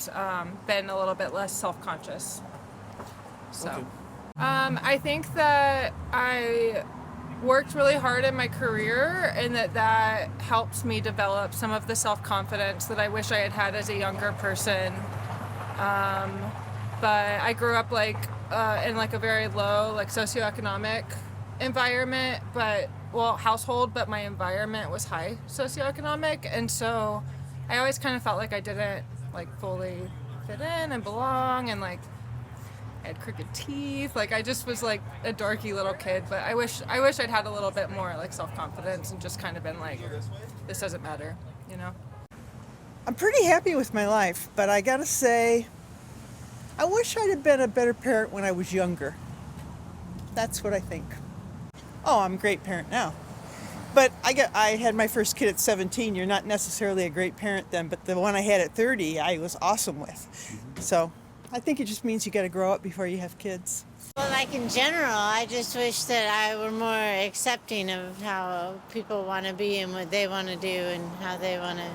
been a little bit less self-conscious. So Okay. I think that I worked really hard in my career and that helped me develop some of the self-confidence that I wish I had had as a younger person. But I grew up in like a very low socioeconomic environment, household, but my environment was high socioeconomic, and so I always kind of felt like I didn't fully fit in and belong, and I had crooked teeth. I just was a dorky little kid, but I wish I'd had a little bit more self-confidence and just kind of been this doesn't matter, you know? I'm pretty happy with my life, but I gotta say, I wish I'd have been a better parent when I was younger. That's what I think. Oh, I'm a great parent now. But I had my first kid at 17. You're not necessarily a great parent then, but the one I had at 30, I was awesome with. So I think it just means you gotta grow up before you have kids. Well, in general, I just wish that I were more accepting of how people want to be and what they want to do and how they want to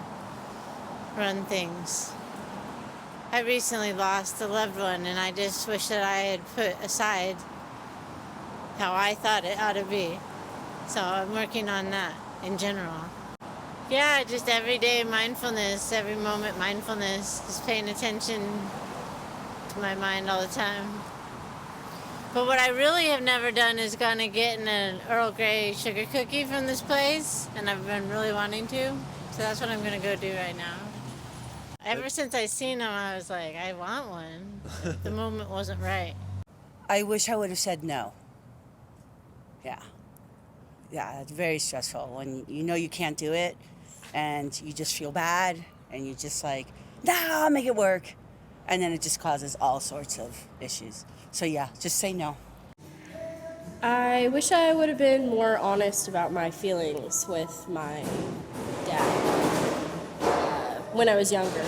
run things. I recently lost a loved one, and I just wish that I had put aside how I thought it ought to be. So I'm working on that in general. Yeah, just everyday mindfulness, every moment mindfulness, just paying attention to my mind all the time. But what I really have never done is gone and get an Earl Grey sugar cookie from this place, and I've been really wanting to. So that's what I'm gonna go do right now. Ever since I seen them, I was like, I want one. The moment wasn't right. I wish I would have said no. Yeah. Yeah, it's very stressful when you know you can't do it and you just feel bad and you just nah, I'll make it work. And then it just causes all sorts of issues. So yeah, just say no. I wish I would have been more honest about my feelings with my dad when I was younger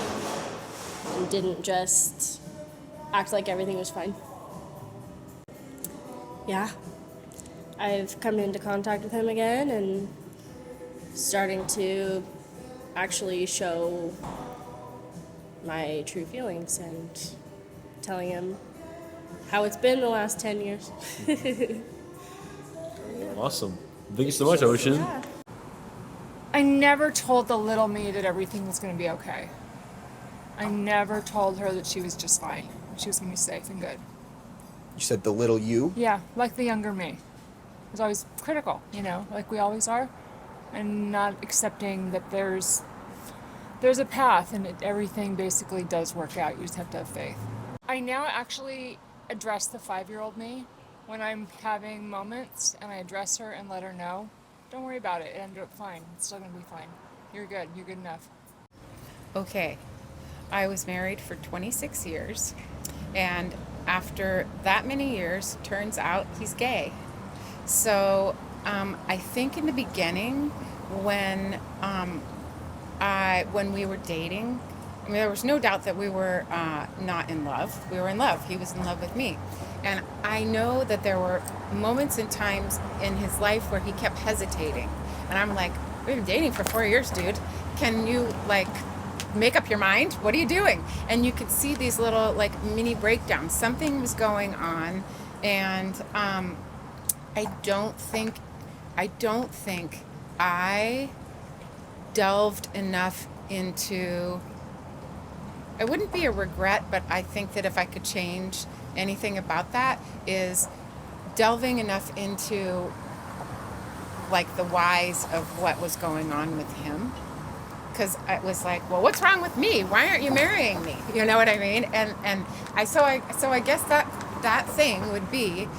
and didn't just act like everything was fine. Yeah. I've come into contact with him again and starting to actually show my true feelings and telling him how it's been the last 10 years. Awesome. Thank you so much, Ocean. Yeah. I never told the little me that everything was going to be okay. I never told her that she was just fine. She was going to be safe and good. You said the little you? Yeah, like the younger me. I was always critical, like we always are, and not accepting that there's a path and everything basically does work out. You just have to have faith. I now actually address the 5-year-old me when I'm having moments, and I address her and let her know, don't worry about it, it ended up fine. It's still going to be fine. You're good. You're good enough. Okay, I was married for 26 years, and after that many years, turns out he's gay. So I think in the beginning, when we were dating, there was no doubt that we were not in love. We were in love. He was in love with me. And I know that there were moments and times in his life where he kept hesitating. And I'm like, we've been dating for 4 years, dude. Can you make up your mind? What are you doing? And you could see these little mini breakdowns. Something was going on, and I don't think I delved enough into. It wouldn't be a regret, but I think that if I could change anything about that is delving enough into the whys of what was going on with him. Because it was well, what's wrong with me? Why aren't you marrying me? You know what I mean? And I guess that thing would be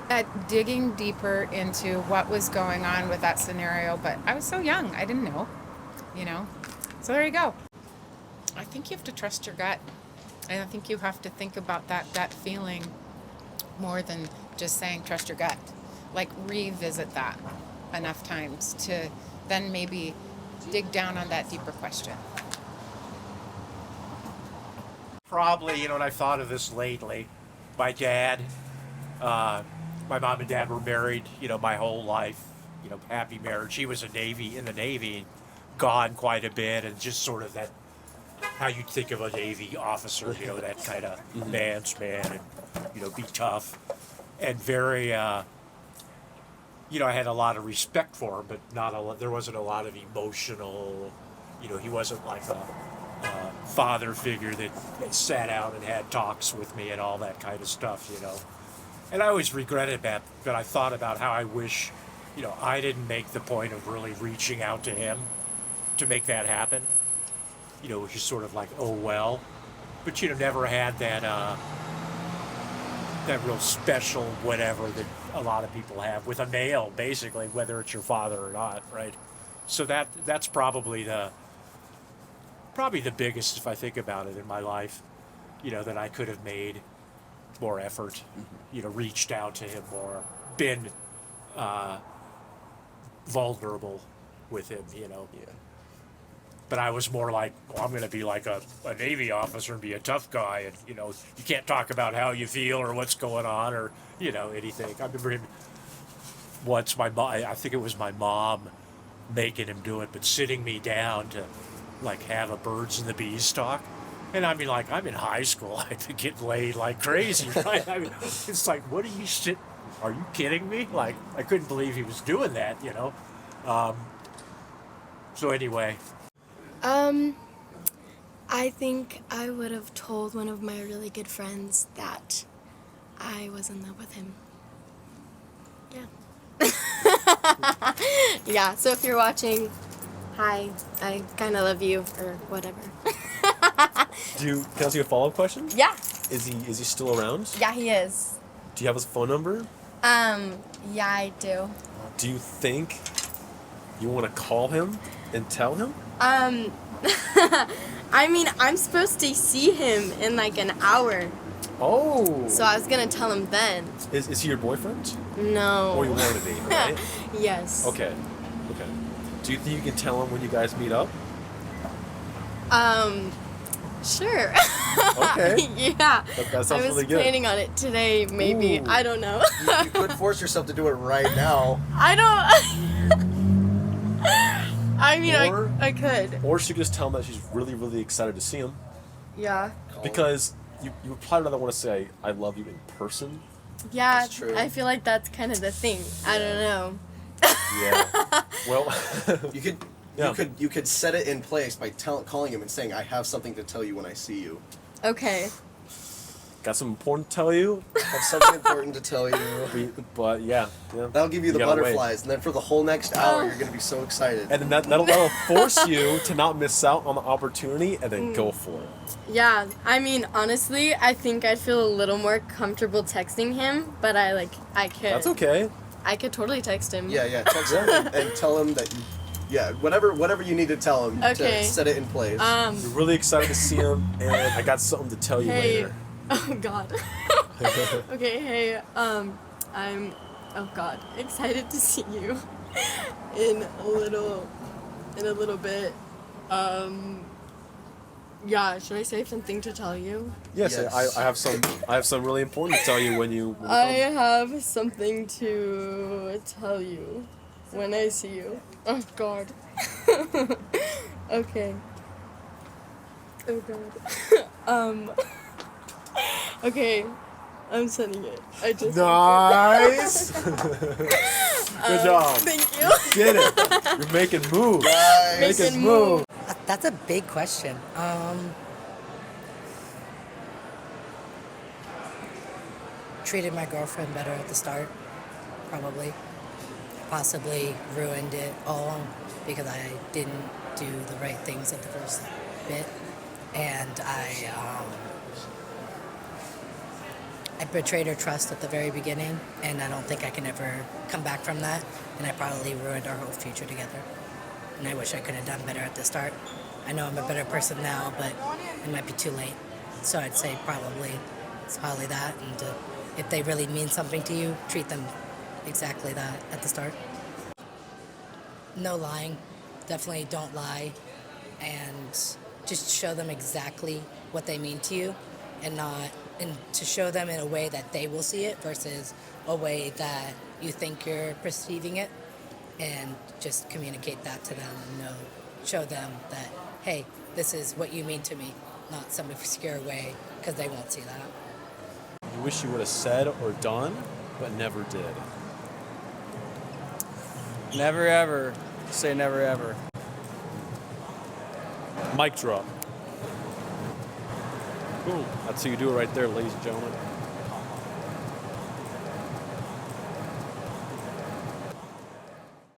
at digging deeper into what was going on with that scenario, but I was so young, I didn't know, you know. So there you go. I think you have to trust your gut. And I think you have to think about that gut feeling more than just saying trust your gut. Like revisit that enough times to then maybe dig down on that deeper question. Probably, you know, and I've thought of this lately. My dad, my mom and dad were married, you know, my whole life, you know, happy marriage. He was in the Navy, gone quite a bit, and just sort of that, how you'd think of a Navy officer, you know, that kind of man's man, and, you know, be tough. And very, you know, I had a lot of respect for him, but there wasn't a lot of emotional, you know, he wasn't like a father figure that sat out and had talks with me and all that kind of stuff, you know. And I always regretted that, but I thought about how I wish, you know, I didn't make the point of really reaching out to him to make that happen. You know, it was just sort of like, oh well. But you know, never had that that real special whatever that a lot of people have with a male, basically, whether it's your father or not, right? So that's probably the biggest, if I think about it, in my life, you know, that I could have made more effort, you know, reached out to him more, been vulnerable with him, you know. Yeah. But I was more like, well, I'm going to be like a Navy officer and be a tough guy, and, you know, you can't talk about how you feel or what's going on or, you know, anything. I remember him once, I think it was my mom making him do it, but sitting me down to, like, have a birds and the bees talk. And I mean, like, I'm in high school. I'd be getting laid like crazy, right? I mean, it's like, what are you kidding me? Like, I couldn't believe he was doing that, you know? So anyway. I think I would have told one of my really good friends that I was in love with him. Yeah. Yeah, so if you're watching, hi, I kind of love you, or whatever. Can I ask you a follow-up question? Yeah. Is he still around? Yeah, he is. Do you have his phone number? Yeah, I do. Do you think you want to call him and tell him? I mean, I'm supposed to see him in like an hour. Oh. So I was gonna tell him then. Is he your boyfriend? No. Or you want to be, right? Yes. Okay. Do you think you can tell him when you guys meet up? Sure. Okay. Yeah. That sounds I was really good. planning on it today, maybe. Ooh. I don't know. You could force yourself to do it right now. I don't. I mean, Or- I could. Or she could just tell him that she's really, really excited to see him. Yeah. Because you probably don't want to say, I love you in person. Yeah, That's true. I feel like that's kind of the thing. I don't know. Yeah. Well, You could set it in place by calling him and saying, I have something to tell you when I see you. Okay. got something important to tell you. Have something important to tell you. But yeah. That'll give you the gotta butterflies, and then for the whole next hour, you're gonna be so excited. And then that'll force you to not miss out on the opportunity, and then go for it. Yeah, I mean, honestly, I think I'd feel a little more comfortable texting him, but I could. That's okay. I could totally text him. Yeah, text him and tell him that whatever you need to tell him Okay. to set it in place. You're really excited to see him, and I got something to tell you Hey. later. Oh God. Okay, hey, I'm, oh God, excited to see you in a little bit. Yeah, should I save something to tell you? Yes. I have some really important to tell you when you I come. have something to tell you when I see you. Oh God. Okay. Oh God. Okay, I'm sending it. I just. Nice. Good job. Thank you. You did it. You're making moves. Making moves. That's a big question. Treated my girlfriend better at the start, probably. Possibly ruined it all because I didn't do the right things at the first bit. And I I betrayed her trust at the very beginning, and I don't think I can ever come back from that. And I probably ruined our whole future together. And I wish I could have done better at the start. I know I'm a better person now, but it might be too late. So I'd say it's probably that. And if they really mean something to you, treat them exactly that at the start. No lying. Definitely don't lie. And just show them exactly what they mean to you, and to show them in a way that they will see it versus a way that you think you're perceiving it, and just communicate that to them and show them that, hey, this is what you mean to me, not some obscure way, because they won't see that. You wish you would have said or done, but never did. Never ever say never ever. Mic drop. Boom. That's how you do it right there, ladies and gentlemen.